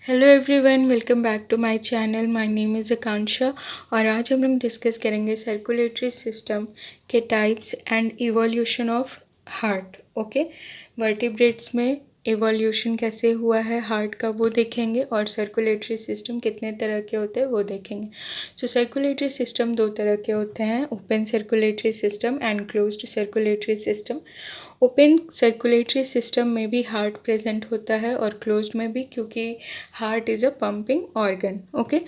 Hello everyone, welcome back to my channel. My name is Akanksha और आज हम लोग डिस्कस करेंगे सर्कुलेटरी सिस्टम के types and evolution of heart. Okay, vertebrates में इवोल्यूशन कैसे हुआ है हार्ट का वो देखेंगे और सर्कुलेटरी सिस्टम कितने तरह के होते हैं वो देखेंगे। सो सर्कुलेटरी सिस्टम दो तरह के होते हैं, open circulatory system and closed circulatory system. Open circulatory system में भी हार्ट प्रेजेंट होता है और क्लोज्ड में भी, क्योंकि heart is a pumping organ. Okay,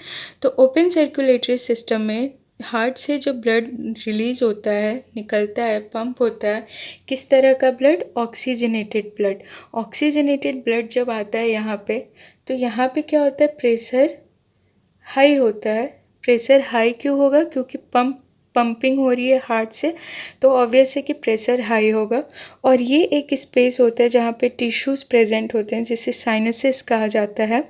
तो ओपन सर्कुलेटरी सिस्टम में हार्ट से जो ब्लड रिलीज होता है, निकलता है, पंप होता है, किस तरह का blood? Oxygenated blood. Oxygenated blood जब आता है यहाँ पे, तो यहाँ पे क्या होता है? प्रेशर हाई होता है। प्रेशर हाई क्यों होगा? क्योंकि पंपिंग हो रही है हार्ट से, तो ऑब्वियस है कि प्रेशर हाई होगा। और ये एक स्पेस होता है जहाँ पे टिश्यूज़ प्रेजेंट होते हैं, जिसे साइनसेस कहा जाता है।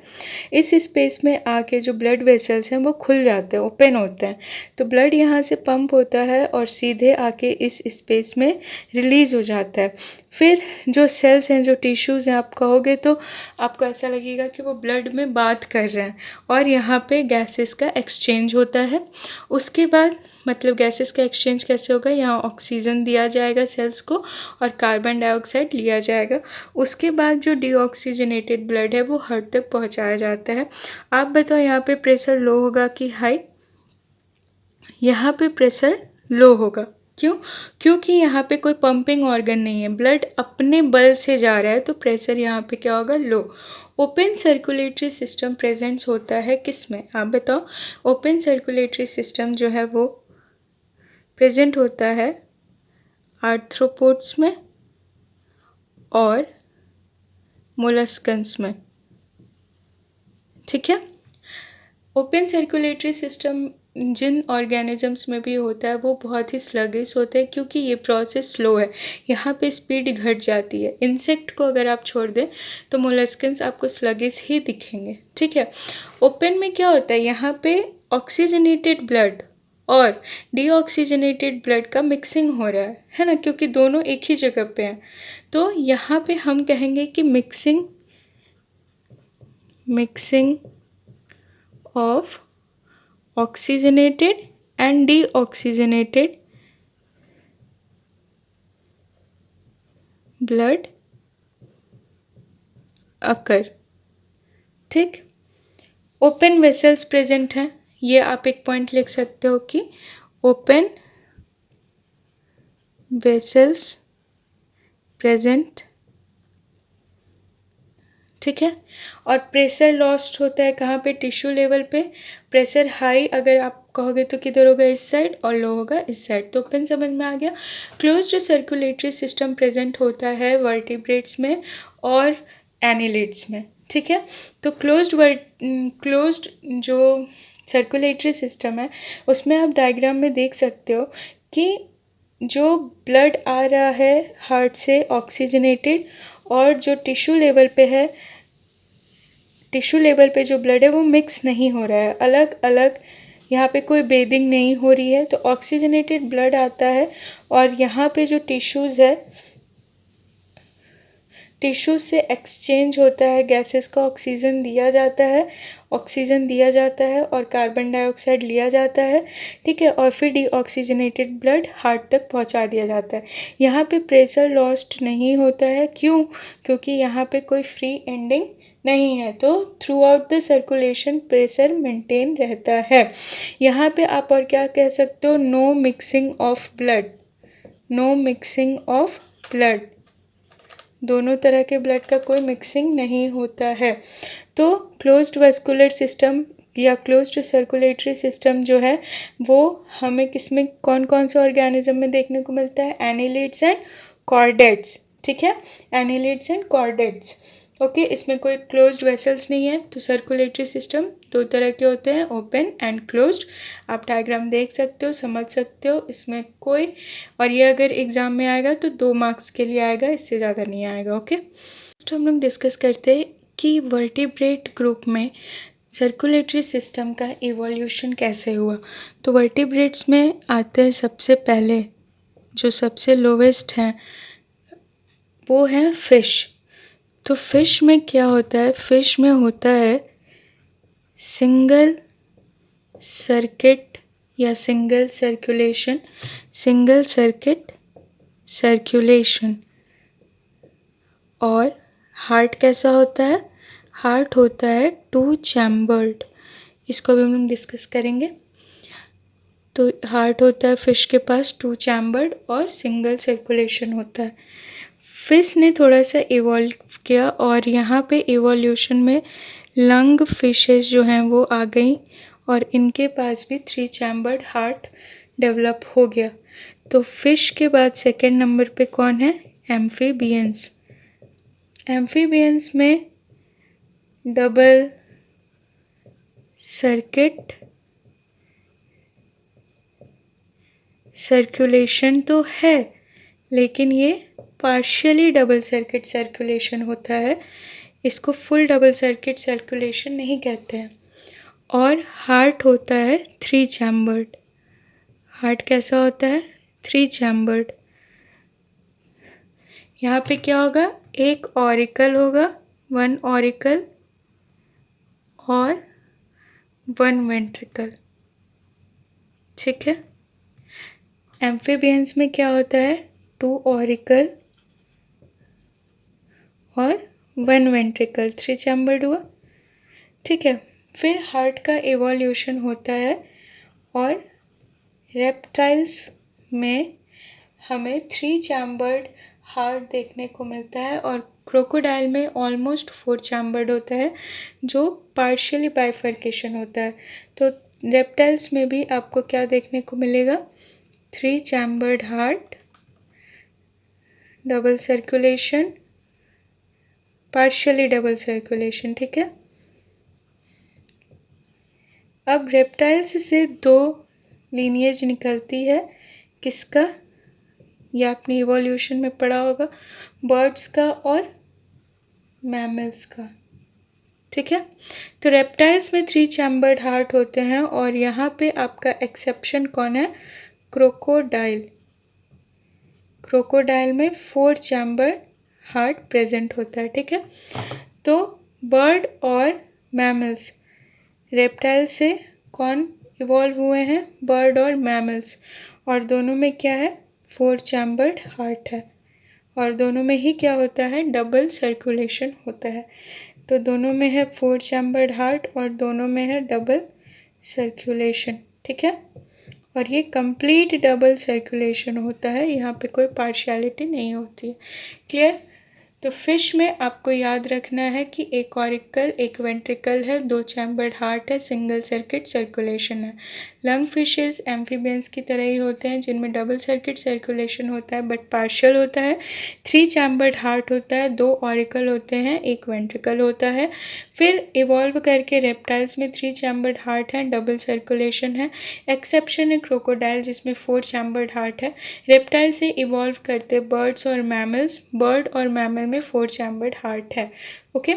इस स्पेस में आके जो ब्लड वेसल्स हैं वो खुल जाते हैं, ओपन होते हैं, तो ब्लड यहाँ से पंप होता है और सीधे आके इस स्पेस में रिलीज़ हो जाता है। फिर जो सेल्स हैं, जो टिश्यूज़ हैं, आप कहोगे तो आपको ऐसा लगेगा कि वो ब्लड में बात कर रहे हैं और यहाँ पे गैसेस का एक्सचेंज होता है। उसके बाद मतलब गैसेस का एक्सचेंज कैसे होगा? यहाँ ऑक्सीजन दिया जाएगा सेल्स को और कार्बन डाइऑक्साइड लिया जाएगा। उसके बाद जो डीऑक्सीजनेटेड ब्लड है वो हार्ट तक पहुँचाया जाता है। आप बताओ यहाँ पे प्रेशर लो होगा कि हाई? यहाँ पे प्रेशर लो होगा। क्यों? क्योंकि यहाँ पे कोई पंपिंग ऑर्गन नहीं है, ब्लड अपने बल से जा रहा है, तो प्रेशर यहाँ पे क्या होगा? लो। ओपन सर्कुलेटरी सिस्टम प्रेजेंट्स होता है किस में? आप बताओ। ओपन सर्कुलेटरी सिस्टम जो है वो प्रेजेंट होता है आर्थ्रोपोड्स में और मोलस्कन्स में। ठीक है। ओपन सर्कुलेटरी सिस्टम जिन ऑर्गेनिजम्स में भी होता है वो बहुत ही स्लगिश होते हैं, क्योंकि ये प्रोसेस स्लो है, यहाँ पे स्पीड घट जाती है। इंसेक्ट को अगर आप छोड़ दें तो मोलस्कन्स आपको स्लगिश ही दिखेंगे। ठीक है। ओपन में क्या होता है? यहाँ पे ऑक्सीजनेटेड ब्लड और डीऑक्सीजनेटेड ब्लड का मिक्सिंग हो रहा है ना, क्योंकि दोनों एक ही जगह पे हैं। तो यहाँ पे हम कहेंगे कि mixing of oxygenated and deoxygenated blood occur। ठीक। ओपन वेसल्स प्रेजेंट हैं, ये आप एक पॉइंट लिख सकते हो कि ओपन वेसल्स प्रेजेंट। ठीक है। और प्रेशर लॉस्ट होता है कहाँ पे? टिश्यू लेवल पे। प्रेशर हाई अगर आप कहोगे तो किधर होगा? इस साइड, और लो होगा इस साइड। तो ओपन समझ में आ गया। क्लोज्ड सर्कुलेटरी सिस्टम प्रेजेंट होता है वर्टिब्रेट्स में और एनिलिड्स में। ठीक है। तो क्लोज्ड जो सर्कुलेटरी सिस्टम है उसमें आप डायग्राम में देख सकते हो कि जो ब्लड आ रहा है हार्ट से ऑक्सीजनेटेड, और जो टिश्यू लेवल पे है, टिश्यू लेवल पे जो ब्लड है वो मिक्स नहीं हो रहा है, अलग अलग, यहाँ पे कोई बेदिंग नहीं हो रही है। तो ऑक्सीजनेटेड ब्लड आता है और यहाँ पे जो टिश्यूज़ है, टिश्यू से एक्सचेंज होता है, गैसेस का ऑक्सीजन दिया जाता है और कार्बन डाइऑक्साइड लिया जाता है। ठीक है। और फिर डीऑक्सीजनेटेड ब्लड हार्ट तक पहुंचा दिया जाता है। यहाँ पे प्रेशर लॉस्ट नहीं होता है। क्यों? क्योंकि यहाँ पे कोई फ्री एंडिंग नहीं है, तो through out the circulation pressure maintain रहता है। यहाँ पे आप और क्या कह सकते हो? No mixing of blood. No mixing of blood, दोनों तरह के ब्लड का कोई मिक्सिंग नहीं होता है। तो क्लोज्ड वेस्कुलर सिस्टम या क्लोज्ड सर्कुलेटरी सिस्टम जो है वो हमें किसमें, कौन कौन से ऑर्गेनिज्म में देखने को मिलता है? Annelids and chordates. ठीक है। Annelids and chordates. ओके, इसमें कोई क्लोज्ड वेसल्स नहीं है। तो सर्कुलेटरी सिस्टम दो तरह के होते हैं, ओपन एंड क्लोज्ड। आप डायग्राम देख सकते हो, समझ सकते हो, इसमें कोई, और ये अगर एग्ज़ाम में आएगा तो 2 मार्क्स के लिए आएगा, इससे ज़्यादा नहीं आएगा। ओके, तो हम लोग डिस्कस करते हैं कि वर्टिब्रेट ग्रुप में सर्कुलेटरी सिस्टम का इवोल्यूशन कैसे हुआ। तो वर्टिब्रेट्स में आते हैं सबसे पहले, जो सबसे लोवेस्ट हैं वो हैं फिश। तो फिश में क्या होता है? फिश में होता है सिंगल सर्किट या single circulation, single circuit circulation. और हार्ट कैसा होता है? हार्ट होता है टू चैम्बर्ड। इसको भी हम लोग डिस्कस करेंगे। तो हार्ट होता है फिश के पास टू चैम्बर्ड और सिंगल सर्कुलेशन होता है। फिश ने थोड़ा सा इवॉल्व किया और यहाँ पे इवोल्यूशन में लंग फिशेस जो हैं वो आ गई और इनके पास भी थ्री चैम्बर्ड हार्ट डेवलप हो गया। तो फिश के बाद सेकंड नंबर पे कौन है? एम्फीबियंस। एम्फीबियंस में डबल सर्किट सर्कुलेशन तो है, लेकिन ये पार्शियली डबल सर्किट सर्कुलेशन होता है, इसको फुल डबल सर्किट सर्कुलेशन नहीं कहते हैं। और हार्ट होता है थ्री चैम्बर्ड। हार्ट कैसा होता है? Three chambered. यहाँ पे क्या होगा? एक ऑरिकल होगा, वन ऑरिकल और वन वेंट्रिकल। ठीक है। एम्फीबियंस में क्या होता है? टू ऑरिकल और वन वेंट्रिकल, थ्री चैम्बर्ड हुआ। ठीक है। फिर हार्ट का एवोल्यूशन होता है और रेप्टाइल्स में हमें थ्री चैम्बर्ड हार्ट देखने को मिलता है और क्रोकोडाइल में ऑलमोस्ट फोर चैम्बर्ड होता है जो पार्शियली बाइफर्केशन होता है। तो रेप्टाइल्स में भी आपको क्या देखने को मिलेगा? Three chambered heart, double circulation, partially double circulation. ठीक है। अब रेप्टाइल्स से दो लीनिएज निकलती है। किसका? यह आपने इवोल्यूशन में पढ़ा होगा, बर्ड्स का और मैमल्स का। ठीक है। तो रेप्टाइल्स में थ्री चैम्बर्ड हार्ट होते हैं और यहाँ पे आपका एक्सेप्शन कौन है? क्रोकोडाइल। क्रोकोडाइल में फोर चैम्बर्ड हार्ट प्रेजेंट होता है। ठीक है। तो बर्ड और मैमल्स, रेप्टाइल से कौन इवॉल्व हुए हैं? बर्ड और मैमल्स। और दोनों में क्या है? फोर चैम्बर्ड हार्ट है और दोनों में ही क्या होता है? डबल सर्कुलेशन होता है। तो दोनों में है फोर चैम्बर्ड हार्ट और दोनों में है डबल सर्कुलेशन। ठीक है। और ये कंप्लीट डबल सर्कुलेशन होता है, यहाँ पे कोई पार्शियलिटी नहीं होती है। क्लियर? तो फिश में आपको याद रखना है कि एक ऑरिकल, एक वेंट्रिकल है, दो चैम्बर्ड हार्ट है, सिंगल सर्किट सर्कुलेशन है। लंग फिशेस एम्फीबियंस की तरह ही होते हैं जिनमें डबल सर्किट सर्कुलेशन होता है बट पार्शियल होता है। थ्री चैम्बर्ड हार्ट होता है, दो ऑरिकल होते हैं, एक वेंट्रिकल होता है। फिर इवॉल्व करके रेप्टाइल्स में थ्री चैम्बर्ड हार्ट है, डबल सर्कुलेशन है। एक्सेप्शन है क्रोकोडाइल जिसमें फोर चैम्बर्ड हार्ट है। रेप्टाइल से इवॉल्व करते बर्ड्स और मैमल्स, बर्ड और मैमल में फोर चैम्बर्ड हार्ट है। ओके।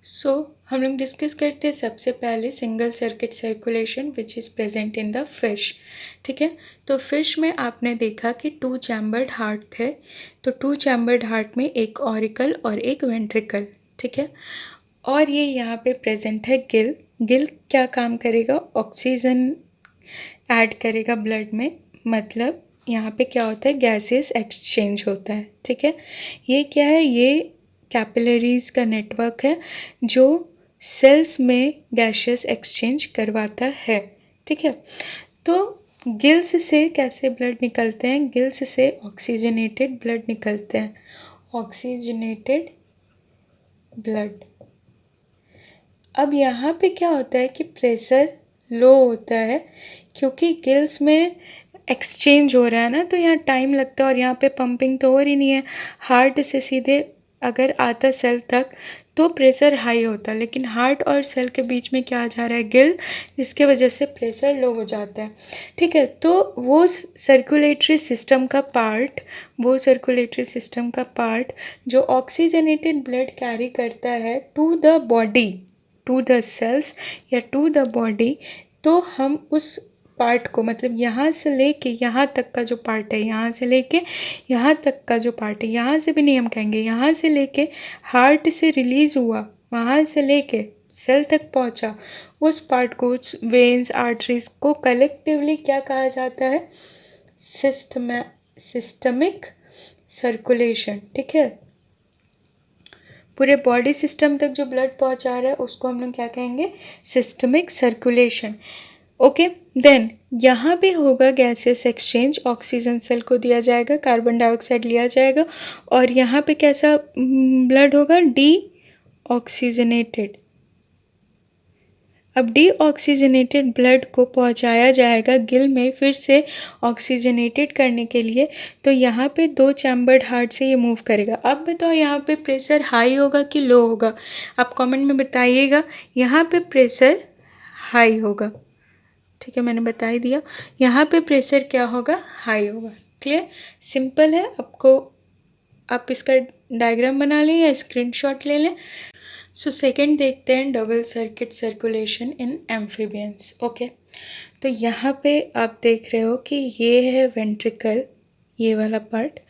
सो हम लोग डिस्कस करते हैं सबसे पहले single circuit circulation which is present in the fish. ठीक है। तो फिश में आपने देखा कि टू चैम्बर्ड हार्ट थे। तो टू चैम्बर्ड हार्ट में एक ऑरिकल और एक वेंट्रिकल। ठीक है। और ये यहाँ पे प्रेजेंट है गिल। गिल क्या काम करेगा? ऑक्सीजन ऐड करेगा ब्लड में। मतलब यहाँ पे क्या होता है? गैसेस एक्सचेंज होता है। ठीक है। ये क्या है? ये कैपिलरीज का नेटवर्क है जो सेल्स में गैसेस एक्सचेंज करवाता है। ठीक है। तो गिल्स से कैसे ब्लड निकलते हैं? गिल्स से ऑक्सीजनेटेड ब्लड निकलते हैं। Oxygenated blood. अब यहाँ पे क्या होता है कि प्रेशर लो होता है क्योंकि गिल्स में एक्सचेंज हो रहा है ना, तो यहाँ टाइम लगता है और यहाँ पे पंपिंग तो हो रही नहीं है। हार्ट से सीधे अगर आता सेल तक तो प्रेशर हाई होता है, लेकिन हार्ट और सेल के बीच में क्या आ जा रहा है? गिल, जिसके वजह से प्रेशर लो हो जाता है। ठीक है। तो वो सर्कुलेटरी सिस्टम का पार्ट, जो ऑक्सीजनेटेड ब्लड कैरी करता है to the body, to the cells या टू द बॉडी, तो हम उस पार्ट को, मतलब यहाँ से लेके यहाँ तक का जो पार्ट है, यहाँ से लेके यहाँ तक का जो पार्ट है, यहाँ से भी नहीं हम कहेंगे, यहाँ से लेके हार्ट से रिलीज़ हुआ, वहाँ से लेके सेल तक पहुंचा, उस पार्ट को, उस वेन्स आर्टरीज को कलेक्टिवली क्या कहा जाता है? Systemic circulation. ठीक है, पूरे बॉडी सिस्टम तक जो ब्लड पहुंचा रहा है उसको हम लोग क्या कहेंगे? Systemic circulation. ओके, देन यहाँ पे होगा गैसेस एक्सचेंज, ऑक्सीजन सेल को दिया जाएगा, कार्बन डाइऑक्साइड लिया जाएगा, और यहाँ पे कैसा ब्लड होगा? D oxygenated. अब डीऑक्सीजनेटेड ब्लड को पहुंचाया जाएगा गिल में फिर से ऑक्सीजनेटेड करने के लिए। तो यहाँ पे 2 चैम्बर्ड हार्ट से ये मूव करेगा। अब बताओ यहाँ पे प्रेशर हाई होगा कि लो होगा? आप कमेंट में बताइएगा। यहाँ पे प्रेशर हाई होगा। ठीक है, मैंने बता ही दिया। यहाँ पे प्रेशर क्या होगा? हाई होगा। क्लियर? सिंपल है। आपको आप इसका डायग्राम बना लें या स्क्रीनशॉट ले लें। सो सेकेंड देखते हैं double circuit circulation in amphibians. Okay, तो यहाँ पे आप देख रहे हो कि ये है वेंट्रिकल, ये वाला पार्ट,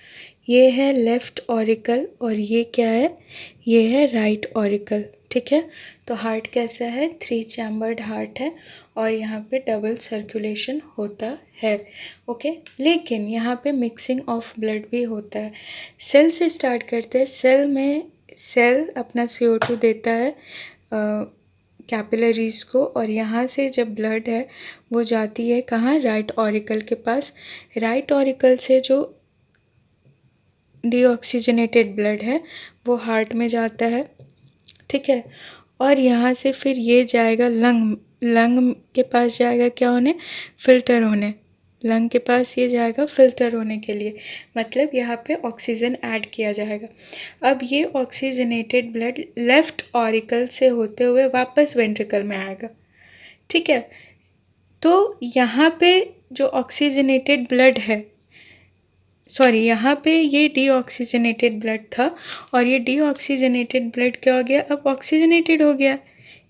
ये है लेफ्ट ऑरिकल, और ये क्या है? ये है राइट ऑरिकल। ठीक है, तो हार्ट कैसा है? 3 चैम्बर्ड हार्ट है, और यहाँ पे डबल सर्कुलेशन होता है। ओके, लेकिन यहाँ पे मिक्सिंग ऑफ ब्लड भी होता है। सेल से स्टार्ट करते हैं। सेल अपना CO2 देता है कैपिलरीज को, और यहाँ से जब ब्लड है वो जाती है कहाँ? राइट ऑरिकल के पास। राइट ऑरिकल से जो डीऑक्सीजनेटेड ब्लड है वो हार्ट में जाता है। ठीक है, और यहाँ से फिर ये जाएगा लंग के पास जाएगा, क्या होने? फिल्टर होने। लंग के पास ये जाएगा फिल्टर होने के लिए, मतलब यहाँ पे ऑक्सीजन ऐड किया जाएगा। अब ये ऑक्सीजनेटेड ब्लड लेफ्ट ऑरिकल से होते हुए वापस वेंट्रिकल में आएगा। ठीक है, तो यहाँ पे जो ऑक्सीजनेटेड ब्लड है, सॉरी, यहाँ पे ये डीऑक्सीजनेटेड ब्लड था, और ये डीऑक्सीजनेटेड ब्लड क्या हो गया? अब ऑक्सीजनेटेड हो गया।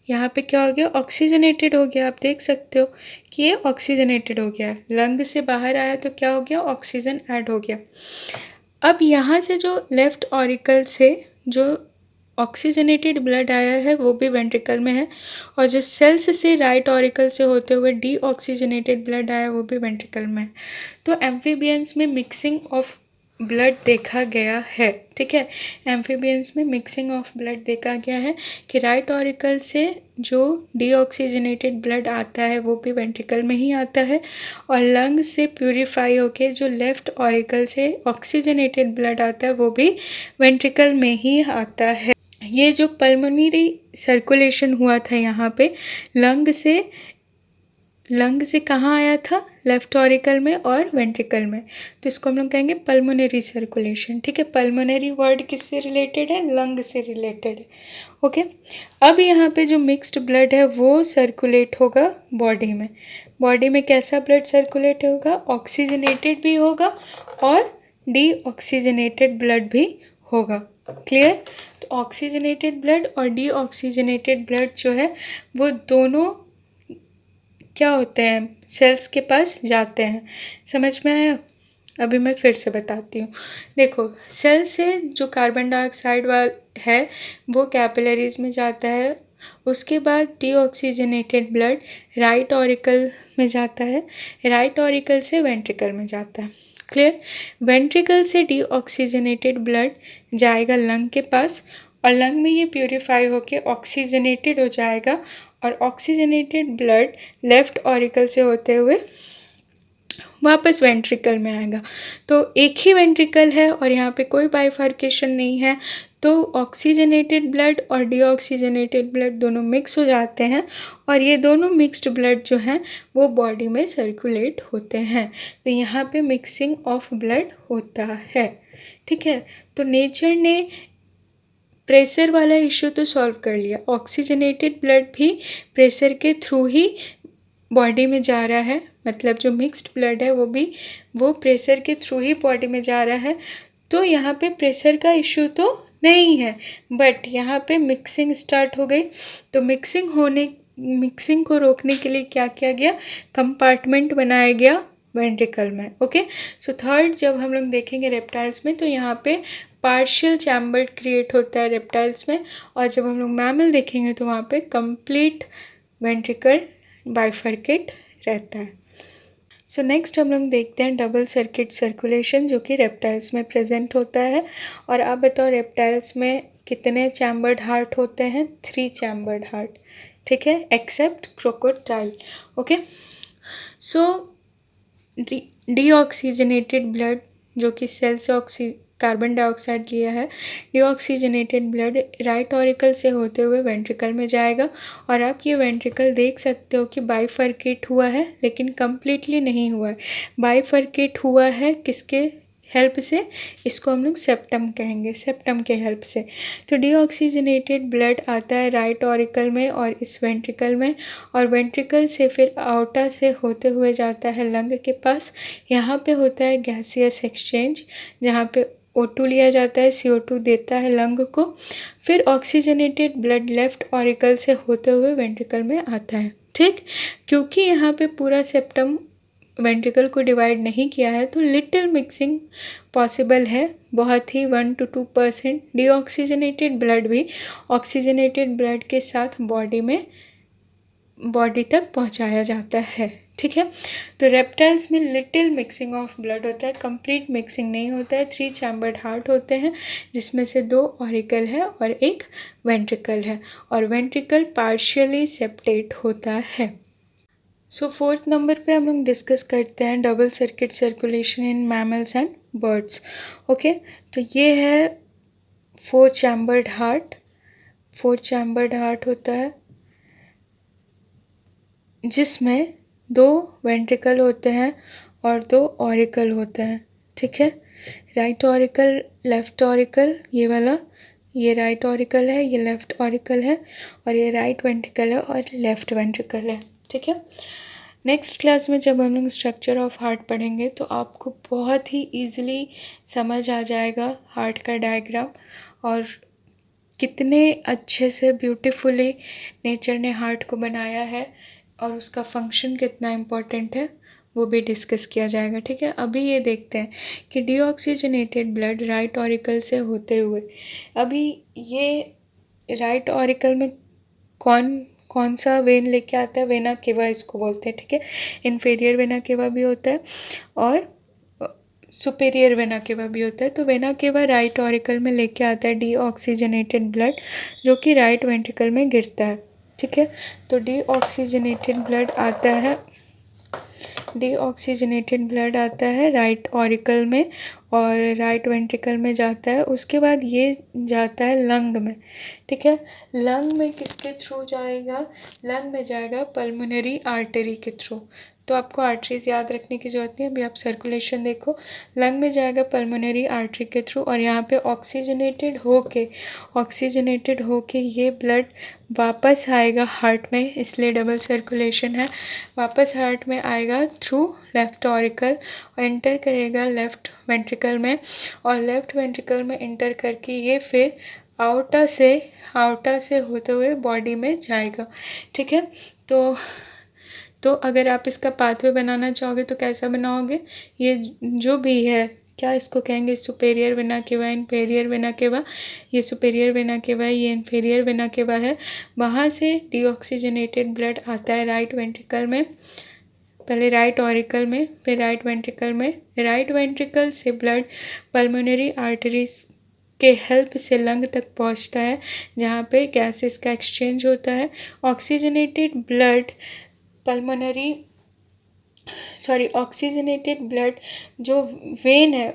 यहाँ पे क्या हो गया? ऑक्सीजनेटेड हो गया। आप देख सकते हो कि ये ऑक्सीजनेटेड हो गया। लंग से बाहर आया तो क्या हो गया? ऑक्सीजन ऐड हो गया। अब यहाँ से जो लेफ्ट ऑरिकल से जो ऑक्सीजनेटेड ब्लड आया है वो भी वेंट्रिकल में है, और जो सेल्स से राइट ऑरिकल से होते हुए डीऑक्सीजनेटेड ब्लड आया वो भी वेंट्रिकल में है। तो एम्फीबियंस में मिक्सिंग ऑफ ब्लड देखा गया है। ठीक है, एम्फीबियंस में मिक्सिंग ऑफ ब्लड देखा गया है कि राइट ऑरिकल से जो डीऑक्सीजनेटेड ब्लड आता है वो भी वेंट्रिकल में ही आता है, और लंग से प्यूरिफाई होके जो लेफ्ट ऑरिकल से ऑक्सीजनेटेड ब्लड आता है वो भी वेंट्रिकल में ही आता है। ये जो पल्मोनरी सर्कुलेशन हुआ था यहाँ पे लंग से कहाँ आया था? लेफ्ट ऑरिकल में और वेंट्रिकल में, तो इसको हम लोग कहेंगे पल्मोनरी सर्कुलेशन। ठीक है, पल्मोनरी वर्ड किससे रिलेटेड है? लंग से रिलेटेड है। ओके, अब यहाँ पे जो मिक्स्ड ब्लड है वो सर्कुलेट होगा बॉडी में। बॉडी में कैसा ब्लड सर्कुलेट होगा? ऑक्सीजनेटेड भी होगा और डीऑक्सीजनेटेड ब्लड भी होगा। क्लियर? तो ऑक्सीजनेटेड ब्लड और डीऑक्सीजनेटेड ब्लड जो है वो दोनों क्या होते हैं? सेल्स के पास जाते हैं। समझ में आया? अभी मैं फिर से बताती हूँ। देखो, सेल से जो कार्बन डाइऑक्साइड वाला है वो कैपिलरीज में जाता है, उसके बाद डीऑक्सीजनेटेड ब्लड राइट ऑरिकल में जाता है, राइट ऑरिकल से वेंट्रिकल में जाता है। क्लियर? वेंट्रिकल से डीऑक्सीजनेटेड ब्लड जाएगा लंग के पास, और लंग में ये प्यूरिफाई होके ऑक्सीजनेटेड हो जाएगा, और ऑक्सीजनेटेड ब्लड लेफ्ट ऑरिकल से होते हुए वापस वेंट्रिकल में आएगा। तो एक ही वेंट्रिकल है और यहाँ पे कोई बाइफर्केशन नहीं है, तो ऑक्सीजनेटेड ब्लड और डीऑक्सीजनेटेड ब्लड दोनों मिक्स हो जाते हैं, और ये दोनों मिक्स्ड ब्लड जो हैं वो बॉडी में सर्कुलेट होते हैं। तो यहाँ पे मिक्सिंग ऑफ ब्लड होता है। ठीक है, तो नेचर ने प्रेशर वाला इशू तो सॉल्व कर लिया। ऑक्सीजनेटेड ब्लड भी प्रेशर के थ्रू ही बॉडी में जा रहा है, मतलब जो मिक्स्ड ब्लड है वो प्रेशर के थ्रू ही बॉडी में जा रहा है। तो यहाँ पे प्रेशर का इशू तो नहीं है, बट यहाँ पे मिक्सिंग स्टार्ट हो गई। तो मिक्सिंग को रोकने के लिए क्या किया गया? कंपार्टमेंट बनाया गया वेंट्रिकल में। ओके, सो थर्ड जब हम लोग देखेंगे रेप्टाइल्स में तो यहाँ पे पार्शियल चैम्बर्ड क्रिएट होता है रेप्टाइल्स में, और जब हम लोग मैमल देखेंगे तो वहाँ पे कंप्लीट वेंट्रिकल बाइफर्केट रहता है। सो नेक्स्ट हम लोग देखते हैं डबल सर्किट सर्कुलेशन, जो कि रेप्टाइल्स में प्रेजेंट होता है। और आप बताओ रेप्टाइल्स में कितने चैम्बर्ड हार्ट होते हैं? 3 चैम्बर्ड हार्ट, ठीक है, एक्सेप्ट क्रोकोडाइल। ओके, सो डीऑक्सीजनेटेड ब्लड, जो कि सेल से कार्बन डाइऑक्साइड लिया है, डीऑक्सीजनेटेड ब्लड राइट ऑरिकल से होते हुए वेंट्रिकल में जाएगा। और आप ये वेंट्रिकल देख सकते हो कि बाइफर्केट हुआ है, लेकिन कम्प्लीटली नहीं हुआ है। बाइफर्केट हुआ है किसके हेल्प से? इसको हम लोग सेप्टम कहेंगे, सेप्टम के हेल्प से। तो डीऑक्सीजनेटेड ब्लड आता है राइट ऑरिकल में और इस वेंट्रिकल में, और वेंट्रिकल से फिर आउटा से होते हुए जाता है लंग के पास। यहाँ पे होता है गैसियस एक्सचेंज, जहाँ पे O2 लिया जाता है, CO2 देता है लंग को। फिर ऑक्सीजनेटेड ब्लड लेफ्ट ऑरिकल से होते हुए वेंट्रिकल में आता है, ठीक। क्योंकि यहाँ पे पूरा सेप्टम वेंट्रिकल को डिवाइड नहीं किया है, तो लिटिल मिक्सिंग पॉसिबल है, बहुत ही 1 to 2%। डीऑक्सीजनेटेड ब्लड भी ऑक्सीजनेटेड ब्लड के साथ बॉडी तक पहुंचाया जाता है, ठीक है। तो रेप्टाइल्स में लिटिल मिक्सिंग ऑफ ब्लड होता है, कंप्लीट मिक्सिंग नहीं होता है। 3 चैम्बर्ड हार्ट होते हैं, जिसमें से 2 ऑरिकल है और 1 वेंट्रिकल है, और वेंट्रिकल पार्शियली सेप्टेट होता है। सो 4th नंबर पे हम लोग डिस्कस करते हैं double circuit circulation in mammals and birds. Okay, तो ये है 4 चैम्बर्ड हार्ट। 4 चैम्बर्ड हार्ट होता है, जिसमें 2 वेंट्रिकल होते हैं और 2 ऑरिकल होते हैं, ठीक है। राइट ऑरिकल, लेफ्ट ऑरिकल, ये वाला, ये राइट ऑरिकल है, ये लेफ्ट ऑरिकल है, और ये राइट वेंट्रिकल है और लेफ्ट वेंट्रिकल है, ठीक है। नेक्स्ट क्लास में जब हम लोग स्ट्रक्चर ऑफ हार्ट पढ़ेंगे तो आपको बहुत ही ईजिली समझ आ जाएगा हार्ट का डायग्राम, और कितने अच्छे से ब्यूटीफुली नेचर ने हार्ट को बनाया है और उसका फंक्शन कितना इम्पोर्टेंट है वो भी डिस्कस किया जाएगा, ठीक है। अभी ये देखते हैं कि डीऑक्सीजनेटेड ब्लड राइट ऑरिकल से होते हुए, अभी ये राइट ऑरिकल में कौन सा वेन लेके आता है? वेना केवा इसको बोलते हैं, ठीक है। इन्फीरियर वेना केवा भी होता है और सुपेरियर वेना केवा भी होता है। तो वेना केवा राइट ऑरिकल में लेके आता है डीऑक्सीजनेटेड ब्लड, जो कि राइट वेंट्रिकल में गिरता है, ठीक है। तो डीऑक्सीजनेटेड ब्लड आता है राइट ऑरिकल में और राइट वेंट्रिकल में जाता है। उसके बाद ये जाता है लंग में, ठीक है। लंग में किसके थ्रू जाएगा? लंग में जाएगा पल्मोनरी आर्टरी के थ्रू। तो आपको आर्टरीज याद रखने की जरूरत नहीं, अभी आप सर्कुलेशन देखो। लंग में जाएगा पल्मोनरी आर्टरी के थ्रू, और यहाँ पे ऑक्सीजनेटेड होके ये ब्लड वापस आएगा हार्ट में, इसलिए डबल सर्कुलेशन है। वापस हार्ट में आएगा थ्रू लेफ्ट ऑरिकल और एंटर करेगा लेफ्ट वेंट्रिकल में, और लेफ्ट वेंट्रिकल में एंटर करके ये फिर आउटा से होते हुए बॉडी में जाएगा, ठीक है। तो अगर आप इसका पाथवे बनाना चाहोगे तो कैसा बनाओगे? ये जो भी है, क्या इसको कहेंगे? Superior vena cava, inferior vena cava. ये सुपेरियर वेना केवा है, ये इन्फीरियर वेना केवा है। वहाँ से डीऑक्सीजनेटेड ब्लड आता है राइट वेंट्रिकल में, पहले राइट ऑरिकल में, फिर राइट वेंट्रिकल में। राइट वेंट्रिकल से ब्लड पल्मोनरी आर्टरीज के हेल्प से लंग तक पहुंचता है, जहाँ पे गैसेस का एक्सचेंज होता है। ऑक्सीजनेटेड ब्लड जो वेन है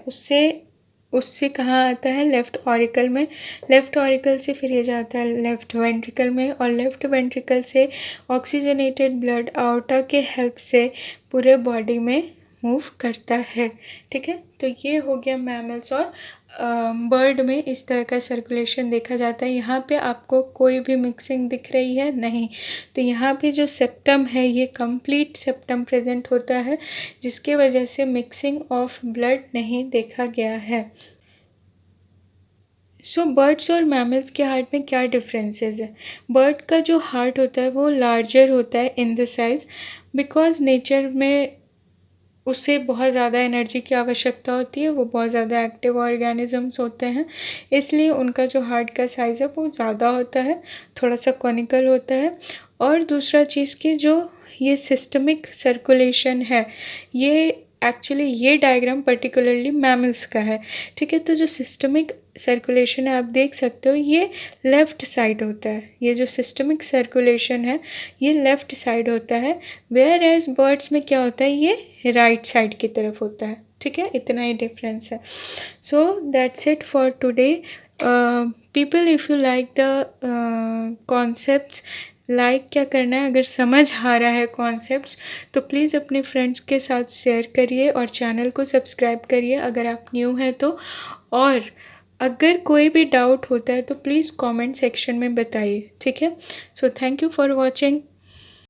उससे कहाँ आता है? लेफ्ट ऑरिकल में। लेफ्ट ऑरिकल से फिर ये जाता है लेफ्ट वेंट्रिकल में, और लेफ्ट वेंट्रिकल से ऑक्सीजनेटेड ब्लड आउटा के हेल्प से पूरे बॉडी में मूव करता है, ठीक है। तो ये हो गया मैमल्स और बर्ड में इस तरह का सर्कुलेशन देखा जाता है। यहाँ पे आपको कोई भी मिक्सिंग दिख रही है? नहीं। तो यहाँ पे जो सेप्टम है ये कंप्लीट सेप्टम प्रेजेंट होता है, जिसके वजह से मिक्सिंग ऑफ ब्लड नहीं देखा गया है। सो बर्ड्स और मैमल्स के हार्ट में क्या डिफरेंसेस है? बर्ड का जो हार्ट होता है वो लार्जर होता है in the size, because nature में उसे बहुत ज़्यादा एनर्जी की आवश्यकता होती है, वो बहुत ज़्यादा एक्टिव ऑर्गेनिजम्स होते हैं, इसलिए उनका जो हार्ट का साइज़ है वो ज़्यादा होता है, थोड़ा सा कॉनिकल होता है। और दूसरा चीज़ कि जो ये सिस्टमिक सर्कुलेशन है, ये एक्चुअली ये डायग्राम पर्टिकुलरली मैमल्स का है, ठीक है। तो जो सिस्टमिक सर्कुलेशन है आप देख सकते हो, ये लेफ़्ट साइड होता है, ये जो सिस्टमिक सर्कुलेशन है ये लेफ़्ट साइड होता है, वेयर एज बर्ड्स में क्या होता है, ये राइट साइड की तरफ होता है, ठीक है। इतना ही डिफरेंस है। So that's it for today people. If you like the concepts, like क्या करना है, अगर समझ आ रहा है कॉन्सेप्ट्स तो प्लीज़ अपने फ्रेंड्स के साथ शेयर करिए और चैनल को सब्सक्राइब करिए अगर आप न्यू हैं तो। और अगर कोई भी डाउट होता है तो प्लीज़ कमेंट सेक्शन में बताइए, ठीक है। So thank you for watching.